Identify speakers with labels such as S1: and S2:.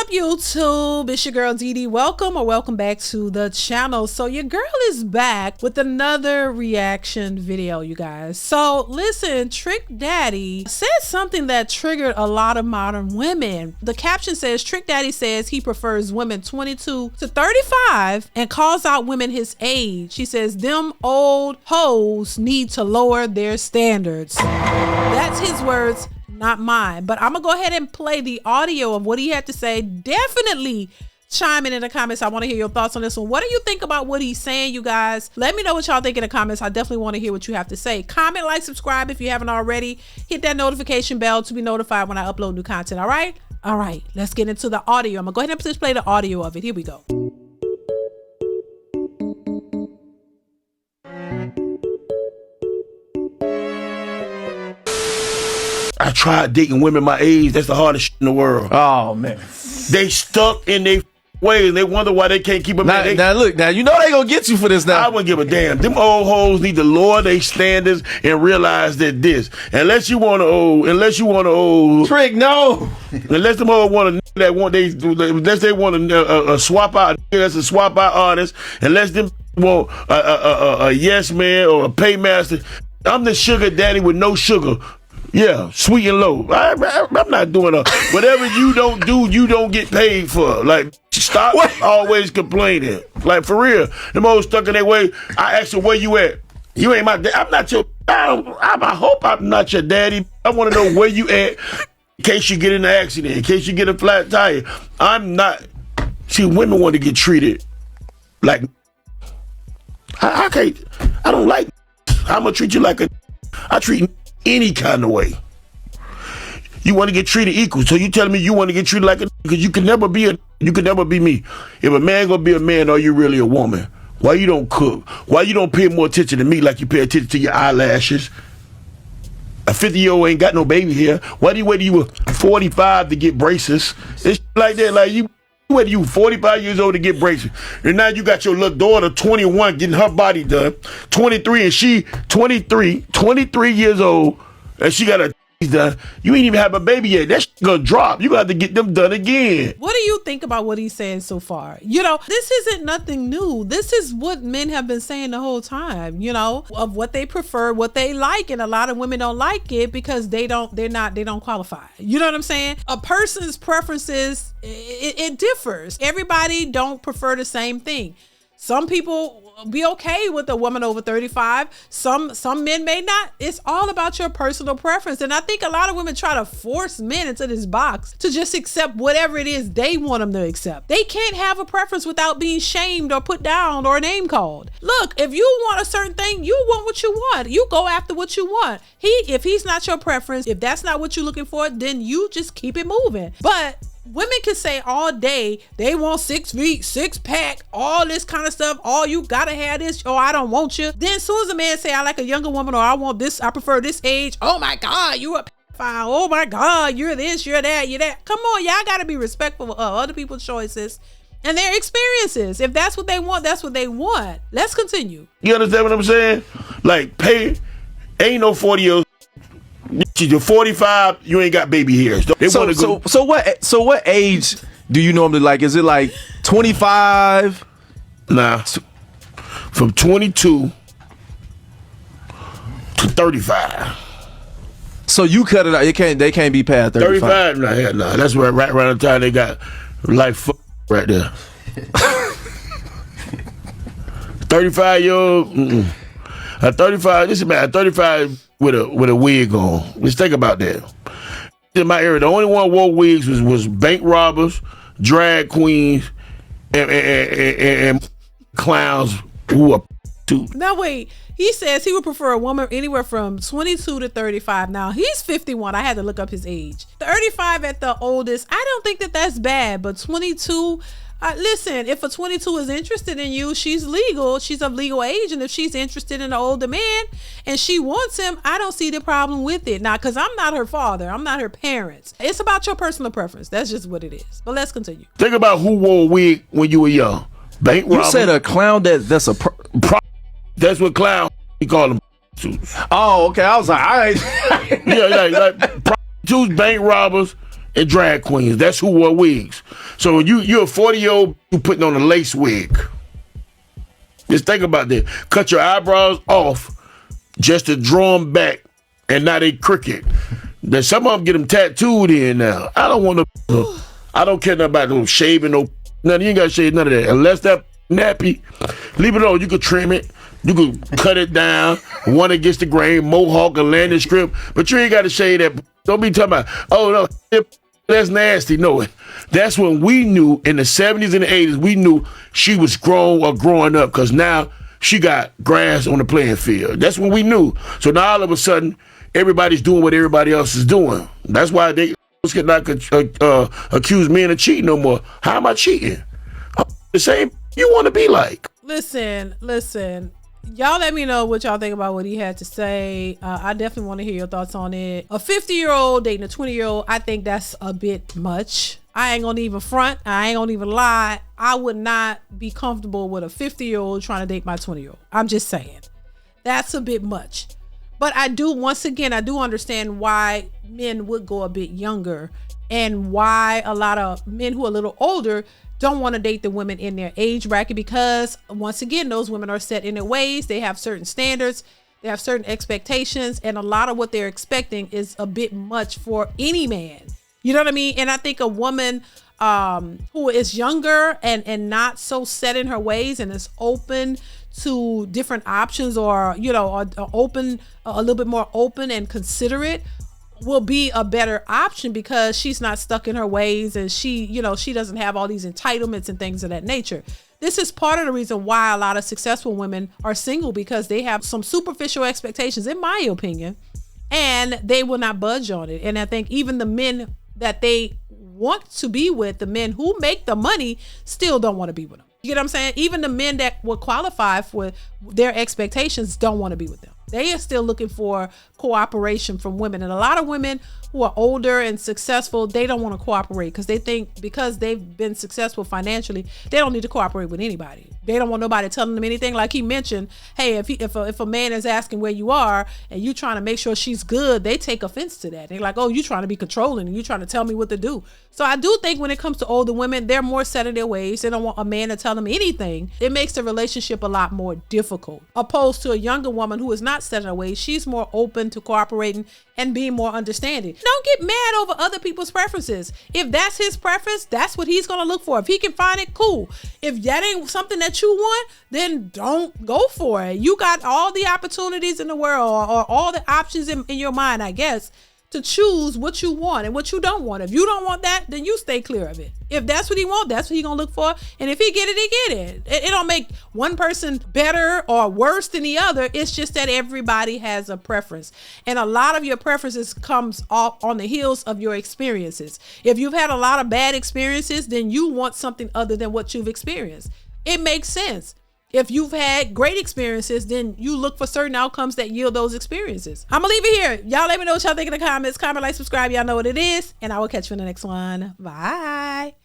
S1: up, YouTube? It's your girl DeeDee. Welcome back to the channel. So your girl is back with another reaction video, you guys. So listen, Trick Daddy said something that triggered a lot of modern women. The caption says, Trick Daddy says he prefers women 22 to 35 and calls out women his age. He says them old hoes need to lower their standards. That's his words, not mine. But I'm gonna go ahead and play the audio of what he had to say. Definitely chime in the comments. I want to hear your thoughts on this one. What do you think about what he's saying, you guys? Let me know what y'all think in the comments. I definitely want to hear what you have to say. Comment, like, subscribe if you haven't already. Hit that notification bell to be notified when I upload new content. All right, let's get into the audio. I'm gonna go ahead and just play the audio of it. Here we go.
S2: I tried dating women my age. That's the hardest shit in the world.
S3: Oh, man.
S2: They stuck in their ways. They wonder why they can't keep them.
S3: Now, look, you know they gonna get you for this now.
S2: I wouldn't give a damn. Them old hoes need to lower their standards and realize that this. Unless you want to
S3: Trick, no.
S2: Unless them old want to that want unless they want to swap out. That's a swap out artist. Unless them want a yes man or a paymaster. I'm the sugar daddy with no sugar. Yeah, sweet and low. I'm not doing whatever you don't do, you don't get paid for. Like, stop always complaining. Like, for real. Them hoes stuck in their way. I asked her, where you at? You ain't my dad. I'm not your, I hope I'm not your daddy. I want to know where you at in case you get in an accident, in case you get a flat tire. I'm not. See, women want to get treated like, I can't, I don't like, I'm going to treat you like I treat any kind of way. You want to get treated equal, so you telling me you want to get treated like a, because you can never be me. If a man gonna be a man, are you really a woman? Why you don't cook? Why you don't pay more attention to me like you pay attention to your eyelashes? A 50-year-old ain't got no baby here. Why do you wait till you were 45 to get braces? It's like that, like you wait till you 45 years old to get braces. And now you got your little daughter, 21, getting her body done. 23, and she 23 years old, and she got her done. You ain't even have a baby yet. That's gonna drop. You got to get them done again.
S1: What do you think about what he's saying so far? You know, this isn't nothing new. This is what men have been saying the whole time, you know, of what they prefer, what they like. And a lot of women don't like it because they don't qualify. You know what I'm saying? A person's preferences, it differs. Everybody don't prefer the same thing. Some people be okay with a woman over 35. Some men may not. It's all about your personal preference. And I think a lot of women try to force men into this box to just accept whatever it is they want them to accept. They can't have a preference without being shamed or put down or name called. Look, if you want a certain thing, you want what you want. You go after what you want. If he's not your preference, if that's not what you're looking for, then you just keep it moving. But women can say all day they want 6 feet, 6-pack, all this kind of stuff. All you gotta have this, or I don't want you. Then as soon as a man say I like a younger woman, or I want this, I prefer this age. Oh my God, you a pedophile. Oh my God, you're this, you're that, you're that. Come on, y'all gotta be respectful of other people's choices and their experiences. If that's what they want, that's what they want. Let's continue.
S2: You understand what I'm saying? Like, pay, ain't no 40-year-old. You're 45, you ain't got baby hairs.
S3: So what age do you normally like? Is it like 25?
S2: Nah, from 22 to 35.
S3: So you cut it out. They can't be past 35.
S2: 35? Nah. That's right around the time they got life right there. 35-year-old. A 35. This is about a 35 with a wig on. Let's think about that. In my area, the only one who wore wigs was bank robbers, drag queens, and clowns who are too.
S1: Now wait, he says he would prefer a woman anywhere from 22 to 35. Now he's 51. I had to look up his age. 35 at the oldest. I don't think that's bad, but 22. Listen, if a 22 is interested in you, she's legal. She's of legal age. And if she's interested in an older man and she wants him, I don't see the problem with it. Now, because I'm not her father. I'm not her parents. It's about your personal preference. That's just what it is. But let's continue.
S2: Think about who wore a wig when you were young. Bank robber.
S3: You said a clown that's a...
S2: That's what clown, we call them.
S3: Oh, okay. I was like, all right.
S2: Yeah, like prostitutes, bank robbers, and drag queens. That's who wore wigs. So you're a 40-year-old who putting on a lace wig. Just think about that. Cut your eyebrows off just to draw them back, and now they crooked. Then some of them get them tattooed in now. I don't want to. I don't care nothing about no shaving, no nothing. You ain't got to shave none of that. Unless that nappy, leave it alone. You could trim it. You could cut it down. One against the grain, mohawk, or landing strip. But you ain't got to shave that. Don't be talking about, oh, no, that's nasty. No, that's when we knew in the 70s and the 80s, we knew she was grown or growing up because now she got grass on the playing field. That's when we knew. So now all of a sudden, everybody's doing what everybody else is doing. That's why they cannot accuse men of cheating no more. How am I cheating? I'm the same you want to be like.
S1: Listen. Y'all let me know what y'all think about what he had to say. I definitely want to hear your thoughts on it. A 50-year-old dating a 20-year-old, I think that's a bit much. I ain't gonna even front. I ain't gonna even lie. I would not be comfortable with a 50-year-old trying to date my 20-year-old. I'm just saying. That's a bit much. But I do understand why men would go a bit younger and why a lot of men who are a little older don't want to date the women in their age bracket, because once again, those women are set in their ways. They have certain standards, they have certain expectations, and a lot of what they're expecting is a bit much for any man. You know what I mean? And I think a woman who is younger and not so set in her ways and is open to different options, or open, a little bit more open and considerate, will be a better option because she's not stuck in her ways, and she doesn't have all these entitlements and things of that nature. This is part of the reason why a lot of successful women are single, because they have some superficial expectations, in my opinion, and they will not budge on it. And I think even the men that they want to be with, the men who make the money, still don't want to be with them. You get what I'm saying? Even the men that will qualify for their expectations don't want to be with them. They are still looking for cooperation from women. And a lot of women who are older and successful, they don't want to cooperate because they think because they've been successful financially, they don't need to cooperate with anybody. They don't want nobody telling them anything. Like he mentioned, hey, if a man is asking where you are and you trying to make sure she's good, they take offense to that. They're like, oh, you trying to be controlling and you trying to tell me what to do. So I do think when it comes to older women, they're more set in their ways. They don't want a man to tell them anything. It makes the relationship a lot more difficult. Opposed to a younger woman who is not set in her ways, she's more open to cooperating and being more understanding. Don't get mad over other people's preferences. If that's his preference, that's what he's gonna look for. If he can find it, cool. If that ain't something that you want, then don't go for it. You got all the opportunities in the world, or all the options in your mind, I guess, to choose what you want and what you don't want. If you don't want that, then you stay clear of it. If that's what he wants, that's what he gonna look for. And if he get it, he get it. It don't make one person better or worse than the other. It's just that everybody has a preference. And a lot of your preferences comes off on the heels of your experiences. If you've had a lot of bad experiences, then you want something other than what you've experienced. It makes sense. If you've had great experiences, then you look for certain outcomes that yield those experiences. I'm gonna leave it here. Y'all let me know what y'all think in the comments. Comment, like, subscribe. Y'all know what it is. And I will catch you in the next one. Bye.